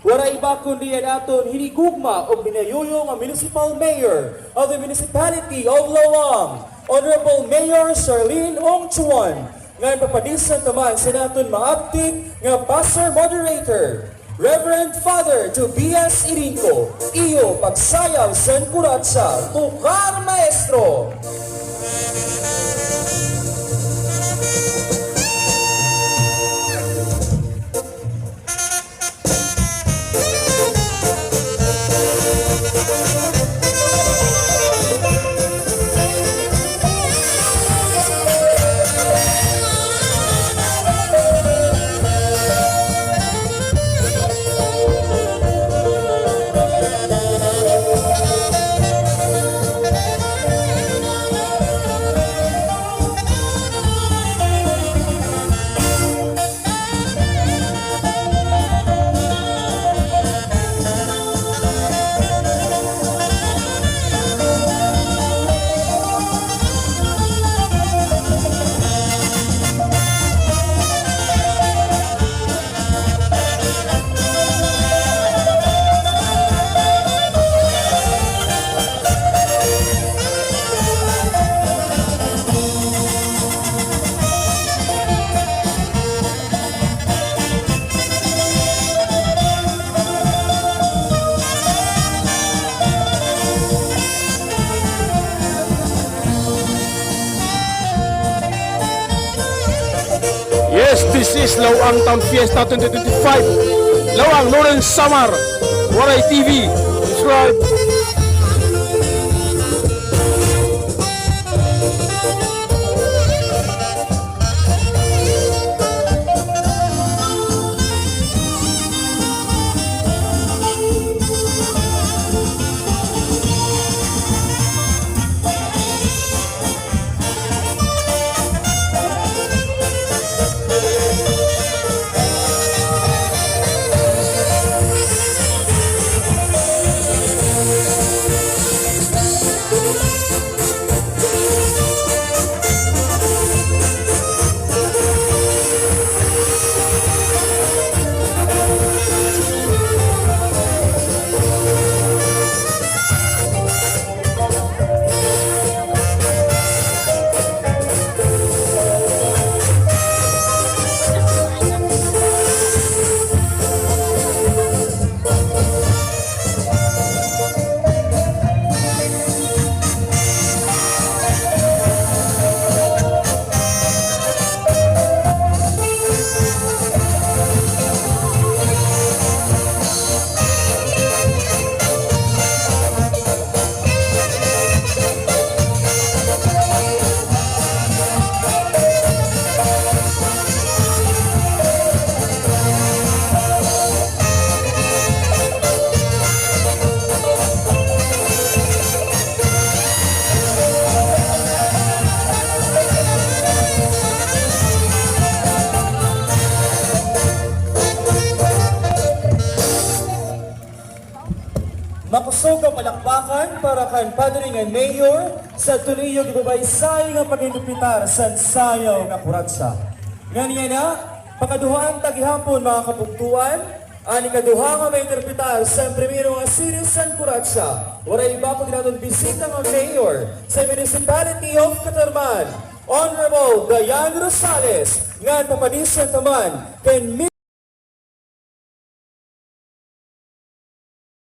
Wala iba kundi yan aton hinigugma o binayuyong ang Municipal Mayor of the Municipality of Laoang, Honorable Mayor Charlene Ongchuan. Ngayon papadisan naman sa naton maaptik nga Pastor Moderator, Reverend Father Tobias Irinco, iyo pagsayaw sa KURATSA, tukar maestro! Yes, this is Laoang Town Fiesta 2025. Laoang, Northern Samar, Waray TV. Subscribe. Makusog ang palakpakan para kan Padre nga Mayor sa tuliyog ibabaysay nga pag-indupitar sa sayaw nga KURATSA. Nga niya na, pakaduhaan tagihapon mga kapugtuan, ani kaduha nga may interpretar sa primero nga series sa KURATSA. Wala iba pag natin bisita nga Mayor sa Municipality of Catarman, Honorable Dayan Rosales, nga papadisan naman kay